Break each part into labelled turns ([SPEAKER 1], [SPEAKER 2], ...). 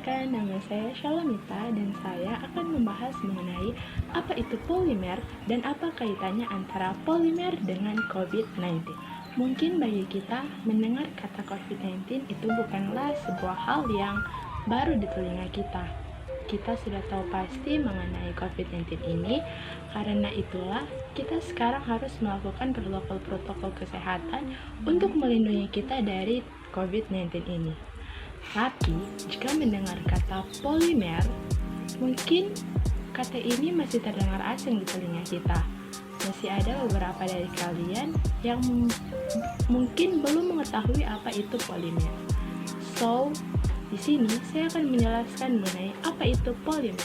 [SPEAKER 1] Perkenalkan, nama saya Shalomita dan saya akan membahas mengenai apa itu polimer dan apa kaitannya antara polimer dengan COVID-19. Mungkin bagi kita mendengar kata COVID-19 itu bukanlah sebuah hal yang baru di telinga kita. Kita sudah tahu pasti mengenai COVID-19 ini, karena itulah kita sekarang harus melakukan protokol kesehatan untuk melindungi kita dari COVID-19 ini. Tapi, jika mendengar kata polimer, mungkin kata ini masih terdengar asing di telinga kita. Masih ada beberapa dari kalian yang mungkin belum mengetahui apa itu polimer. So, di sini saya akan menjelaskan mengenai apa itu polimer.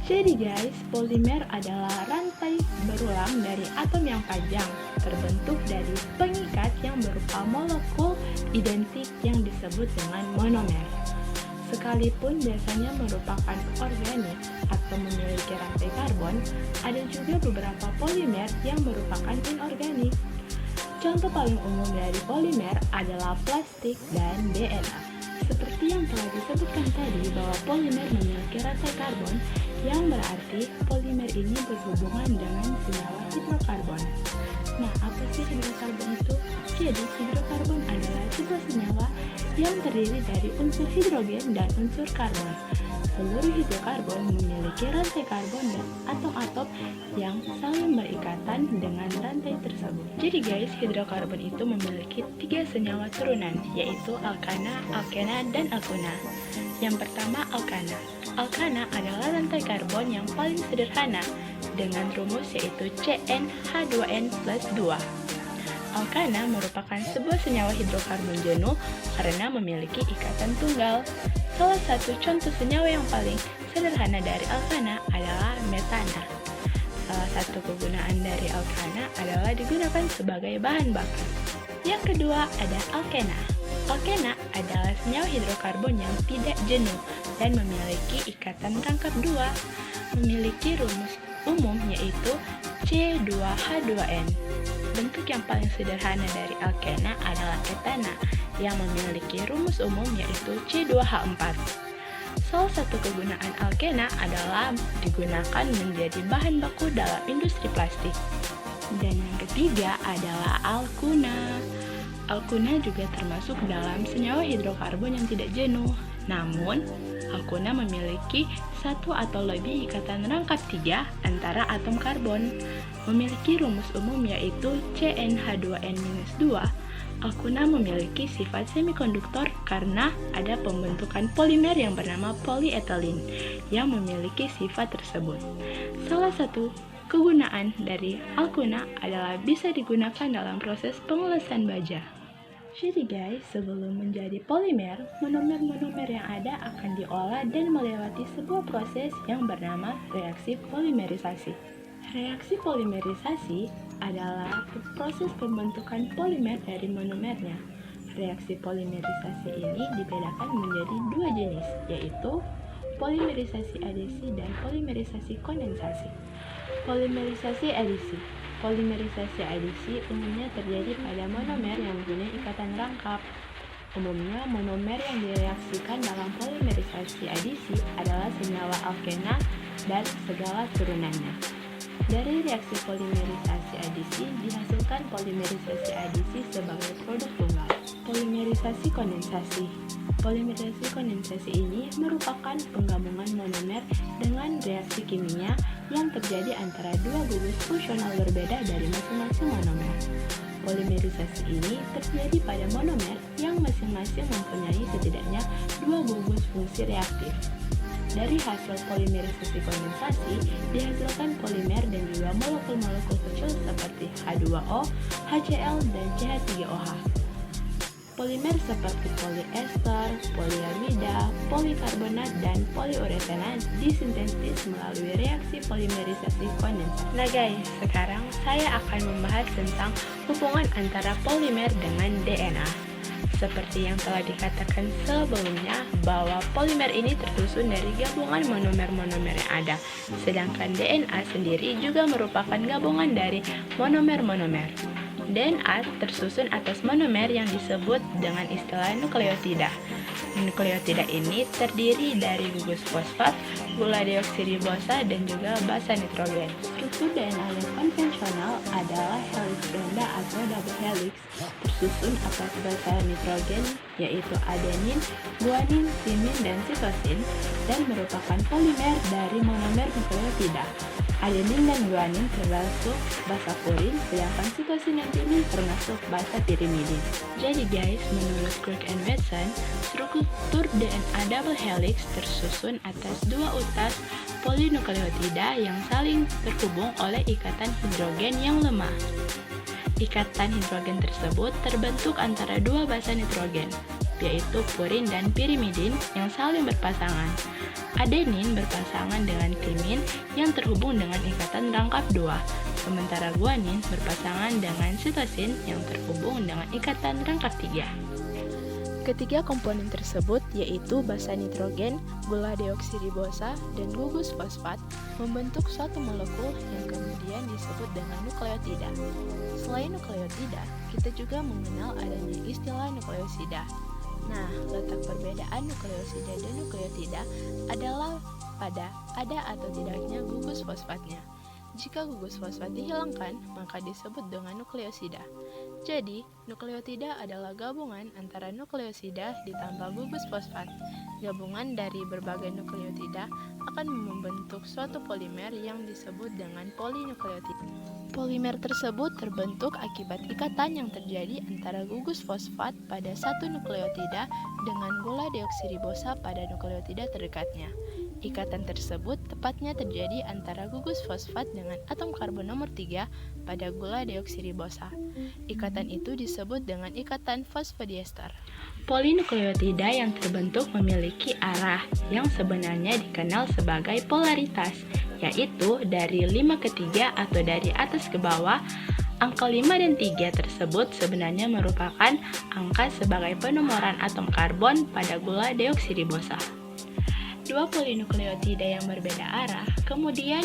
[SPEAKER 1] Jadi guys, polimer adalah rantai berulang dari atom yang panjang, terbentuk dari pengikat yang berupa molekul identik yang disebut dengan monomer. Sekalipun biasanya merupakan organik atau memiliki rantai karbon, ada juga beberapa polimer yang merupakan inorganik. Contoh paling umum dari polimer adalah plastik dan DNA. Seperti yang telah disebutkan tadi bahwa polimer memiliki rantai karbon, yang berarti polimer ini berhubungan dengan senyawa hidrokarbon. Nah, apa sih hidrokarbon itu? Jadi, hidrokarbon adalah sebuah senyawa yang terdiri dari unsur hidrogen dan unsur karbon. Seluruh hidrokarbon memiliki rantai karbon dan atom-atom yang saling berikatan dengan rantai tersebut. Jadi guys, hidrokarbon itu memiliki 3 senyawa turunan, yaitu alkana, alkena, dan alkuna. Yang pertama, alkana. Alkana adalah rantai karbon yang paling sederhana dengan rumus yaitu CnH2n plus 2. Alkana merupakan sebuah senyawa hidrokarbon jenuh karena memiliki ikatan tunggal. Salah satu contoh senyawa yang paling sederhana dari alkana adalah metana. Salah satu kegunaan dari alkana adalah digunakan sebagai bahan bakar. Yang kedua ada alkena. Alkena adalah senyawa hidrokarbon yang tidak jenuh dan memiliki ikatan rangkap 2. Memiliki rumus umum yaitu C2H2n. Bentuk yang paling sederhana dari alkena adalah etana yang memiliki rumus umum yaitu C2H4. Salah satu kegunaan alkena adalah digunakan menjadi bahan baku dalam industri plastik. Dan yang ketiga adalah alkuna. Alkuna juga termasuk dalam senyawa hidrokarbon yang tidak jenuh. Namun, alkuna memiliki satu atau lebih ikatan rangkap 3 antara atom karbon. Memiliki rumus umum yaitu CnH2n-2. Alkuna memiliki sifat semikonduktor karena ada pembentukan polimer yang bernama polyethylene yang memiliki sifat tersebut. Salah satu kegunaan dari alkuna adalah bisa digunakan dalam proses pengelasan baja. Jadi guys, sebelum menjadi polimer, monomer-monomer yang ada akan diolah dan melewati sebuah proses yang bernama reaksi polimerisasi. Reaksi polimerisasi adalah proses pembentukan polimer dari monomernya. Reaksi polimerisasi ini dibedakan menjadi 2 jenis, yaitu polimerisasi adesi dan polimerisasi kondensasi. Polimerisasi adesi. Polimerisasi adesi umumnya terjadi pada monomer yang mempunyai ikatan rangkap. Umumnya, monomer yang direaksikan dalam polimerisasi adesi adalah senyawa alkena dan segala turunannya. Dari reaksi polimerisasi adesi dihasilkan polimerisasi adesi sebagai produk tunggal. Polimerisasi kondensasi. Polimerisasi kondensasi ini merupakan penggabungan monomer dengan reaksi kimia yang terjadi antara 2 gugus fungsional berbeda dari masing-masing monomer. Polimerisasi ini terjadi pada monomer yang masing-masing mempunyai setidaknya 2 gugus fungsi reaktif. Dari hasil polimerisasi kondensasi dihasilkan polimer dan juga molekul-molekul kecil seperti H2O, HCl, dan CH3OH. Polimer seperti polyester, polyamida, polikarbonat, dan polyuretana disintesis melalui reaksi polimerisasi kondensasi. Nah guys, sekarang saya akan membahas tentang hubungan antara polimer dengan DNA. Seperti yang telah dikatakan sebelumnya bahwa polimer ini tersusun dari gabungan monomer-monomer yang ada, sedangkan DNA sendiri juga merupakan gabungan dari monomer-monomer. DNA tersusun atas monomer yang disebut dengan istilah nukleotida. Nukleotida ini terdiri dari gugus fosfat, gula deoksiribosa, dan juga basa nitrogen. Struktur DNA yang konvensional adalah helix ganda atau double helix, tersusun atas basa nitrogen yaitu adenin, guanin, timin, dan sitosin, dan merupakan polimer dari monomer nukleotida. Adenin dan guanin termasuk basa purin, sedangkan sitosin dan timin termasuk basa pirimidin. Jadi guys, menurut Crick and Watson, struktur DNA double helix tersusun atas dua utas polinukleotida yang saling terhubung oleh ikatan hidrogen yang lemah. Ikatan hidrogen tersebut terbentuk antara dua basa nitrogen, yaitu purin dan pirimidin yang saling berpasangan. Adenin berpasangan dengan timin yang terhubung dengan ikatan rangkap 2, sementara guanin berpasangan dengan sitosin yang terhubung dengan ikatan rangkap 3. Ketiga komponen tersebut yaitu basa nitrogen, gula deoksiribosa, dan gugus fosfat membentuk suatu molekul yang kemudian disebut dengan nukleotida. Selain nukleotida, kita juga mengenal adanya istilah nukleosida. Nah, letak perbedaan nukleosida dan nukleotida adalah pada ada atau tidaknya gugus fosfatnya. Jika gugus fosfat dihilangkan, maka disebut dengan nukleosida. Jadi, nukleotida adalah gabungan antara nukleosida ditambah gugus fosfat. Gabungan dari berbagai nukleotida akan membentuk suatu polimer yang disebut dengan polinukleotida. Polimer tersebut terbentuk akibat ikatan yang terjadi antara gugus fosfat pada satu nukleotida dengan gula deoksiribosa pada nukleotida terdekatnya. Ikatan tersebut tepatnya terjadi antara gugus fosfat dengan atom karbon nomor 3 pada gula deoksiribosa. Ikatan itu disebut dengan ikatan fosfodiester. Polinukleotida yang terbentuk memiliki arah yang sebenarnya dikenal sebagai polaritas, yaitu dari 5 ke 3 atau dari atas ke bawah. Angka 5 dan 3 tersebut sebenarnya merupakan angka sebagai penomoran atom karbon pada gula deoksiribosa. Dua polinukleotida yang berbeda arah kemudian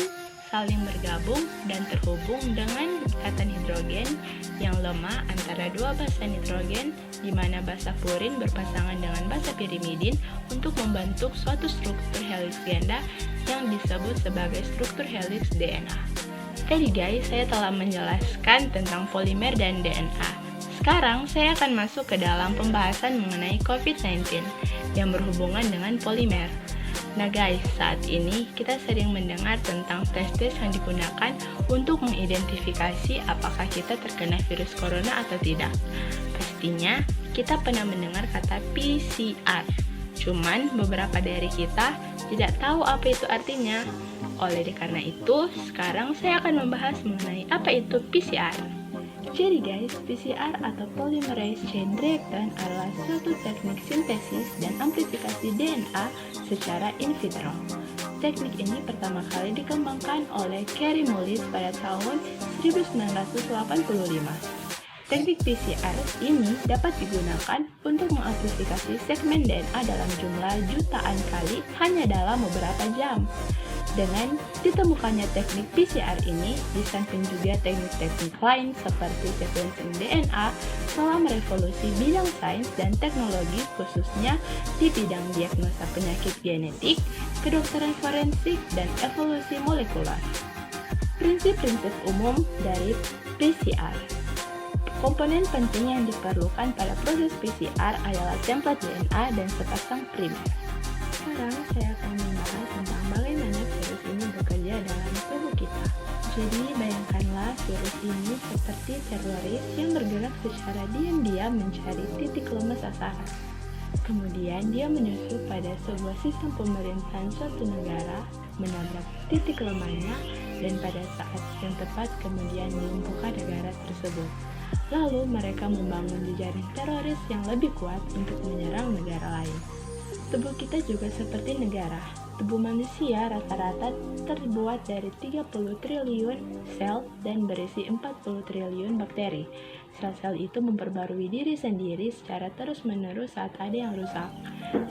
[SPEAKER 1] saling bergabung dan terhubung dengan ikatan hidrogen yang lemah antara dua basa nitrogen, di mana basa purin berpasangan dengan basa pirimidin untuk membentuk suatu struktur helix ganda yang disebut sebagai struktur helix DNA. Tadi guys, saya telah menjelaskan tentang polimer dan DNA. Sekarang saya akan masuk ke dalam pembahasan mengenai COVID-19 yang berhubungan dengan polimer. Nah guys, saat ini kita sering mendengar tentang tes-tes yang digunakan untuk mengidentifikasi apakah kita terkena virus corona atau tidak. Pastinya kita pernah mendengar kata PCR. Cuman beberapa dari kita tidak tahu apa itu artinya. Oleh karena itu, sekarang saya akan membahas mengenai apa itu PCR. Jadi guys, PCR atau Polymerase Chain Reaction adalah suatu teknik sintesis dan amplifikasi DNA secara in vitro. Teknik ini pertama kali dikembangkan oleh Kary Mullis pada tahun 1985. Teknik PCR ini dapat digunakan untuk mengamplifikasi segmen DNA dalam jumlah jutaan kali hanya dalam beberapa jam. Dengan ditemukannya teknik PCR ini, di samping juga teknik-teknik lain seperti sequencing DNA telah merevolusi bidang sains dan teknologi khususnya di bidang diagnosa penyakit genetik, kedokteran forensik, dan evolusi molekuler. Prinsip-prinsip umum dari PCR. Komponen penting yang diperlukan pada proses PCR adalah template DNA dan sepasang primer. Sekarang saya akan membahas tentang bagaimana virus ini bekerja dalam tubuh kita. Jadi bayangkanlah virus ini seperti teroris yang bergerak secara diam-diam mencari titik lemah sasaran. Kemudian dia menyusup pada sebuah sistem pemerintahan suatu negara, menabrak titik lemahnya, dan pada saat yang tepat kemudian melumpuhkan negara tersebut. Lalu mereka membangun jejaring teroris yang lebih kuat untuk menyerang negara lain. Tubuh kita juga seperti negara. Tubuh manusia rata-rata terbuat dari 30 triliun sel dan berisi 40 triliun bakteri. Sel-sel itu memperbarui diri sendiri secara terus-menerus saat ada yang rusak.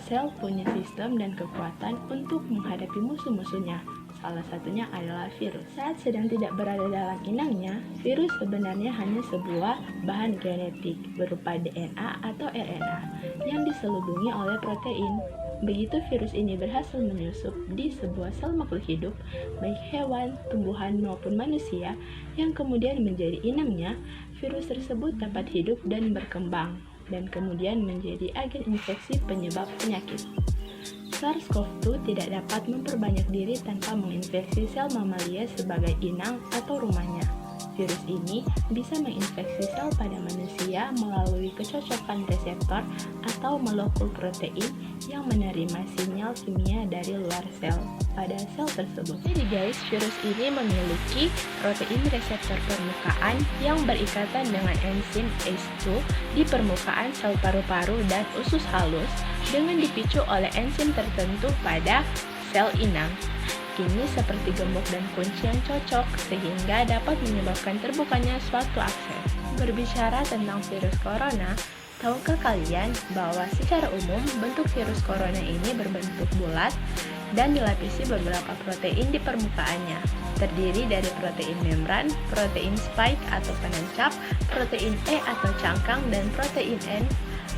[SPEAKER 1] Sel punya sistem dan kekuatan untuk menghadapi musuh-musuhnya. salah satunya adalah virus. Saat sedang tidak berada dalam inangnya, virus sebenarnya hanya sebuah bahan genetik berupa DNA atau RNA yang diselubungi oleh protein. Begitu virus ini berhasil menyusup di sebuah sel makhluk hidup, baik hewan, tumbuhan, maupun manusia, yang kemudian menjadi inangnya, virus tersebut dapat hidup dan berkembang, dan kemudian menjadi agen infeksi penyebab penyakit. SARS-CoV-2 tidak dapat memperbanyak diri tanpa menginfeksi sel mamalia sebagai inang atau rumahnya. Virus ini bisa menginfeksi sel pada manusia melalui kecocokan reseptor atau molekul protein yang menerima sinyal kimia dari luar sel pada sel tersebut. Jadi guys, virus ini memiliki protein reseptor permukaan yang berikatan dengan enzim ACE2 di permukaan sel paru-paru dan usus halus dengan dipicu oleh enzim tertentu pada sel inang. Ini seperti gembok dan kunci yang cocok sehingga dapat menyebabkan terbukanya suatu akses. Berbicara tentang virus corona, tahukah kalian bahwa secara umum bentuk virus corona ini berbentuk bulat dan dilapisi beberapa protein di permukaannya, terdiri dari protein membran, protein spike atau penancap, protein E atau cangkang, dan protein N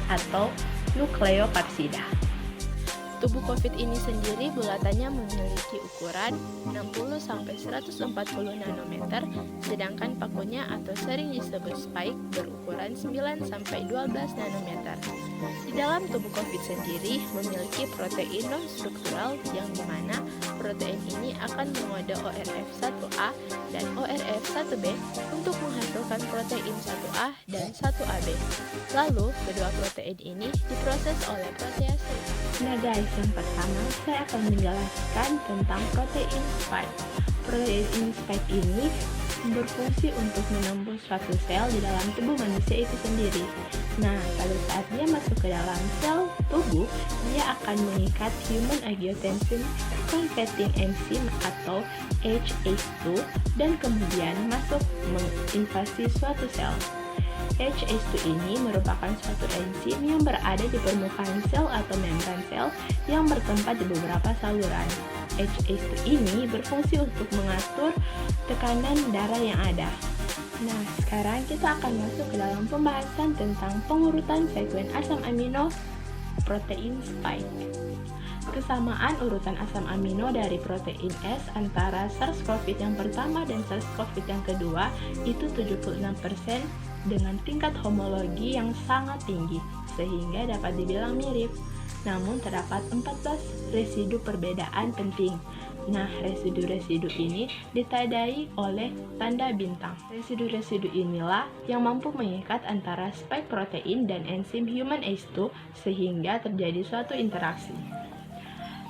[SPEAKER 1] atau nukleokapsida. Tubuh COVID ini sendiri bulatannya memiliki ukuran 60-140 nanometer, sedangkan pakunya atau sering disebut spike berukuran 9-12 nanometer. Di dalam tubuh COVID sendiri memiliki protein non-struktural yang dimana protein ini akan mengode ORF1A dan ORF1B untuk menghasilkan protein 1A dan 1AB. Lalu, kedua protein ini diproses oleh protease. Nah guys, yang pertama saya akan menjelaskan tentang protein spike. Protein spike ini berfungsi untuk menembus suatu sel di dalam tubuh manusia itu sendiri. Nah, pada saat dia masuk ke dalam sel tubuh, dia akan mengikat human angiotensin converting enzyme atau HAS2 dan kemudian masuk menginvasi suatu sel. HAS2 ini merupakan suatu enzim yang berada di permukaan sel atau membran sel yang bertempat di beberapa saluran. HAS2 ini berfungsi untuk mengatur tekanan darah yang ada. Nah, sekarang kita akan masuk ke dalam pembahasan tentang pengurutan sekuen asam amino protein spike. Kesamaan urutan asam amino dari protein S antara SARS-CoV yang pertama dan SARS-CoV yang kedua itu 76% dengan tingkat homologi yang sangat tinggi, sehingga dapat dibilang mirip. Namun terdapat 14 residu perbedaan penting. Nah, residu-residu ini ditandai oleh tanda bintang. Residu-residu inilah yang mampu mengikat antara spike protein dan enzim human ACE2 sehingga terjadi suatu interaksi.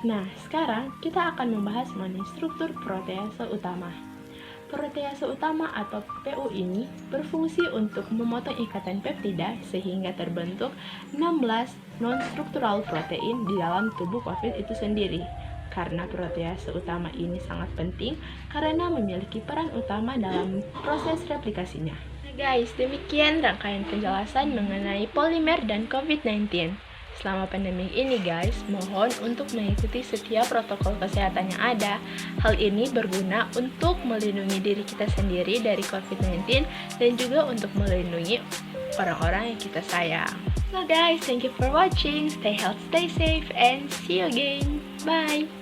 [SPEAKER 1] Nah, sekarang kita akan membahas mengenai struktur protease utama. Protease utama atau PU ini berfungsi untuk memotong ikatan peptida sehingga terbentuk 16 non-struktural protein di dalam tubuh COVID itu sendiri. Karena protease utama ini sangat penting karena memiliki peran utama dalam proses replikasinya. Nah guys, demikian rangkaian penjelasan mengenai polimer dan COVID-19. Selama pandemi ini guys, mohon untuk mengikuti setiap protokol kesehatan yang ada. Hal ini berguna untuk melindungi diri kita sendiri dari COVID-19 dan juga untuk melindungi orang-orang yang kita sayang. So guys, thank you for watching. Stay healthy, stay safe, and see you again. Bye!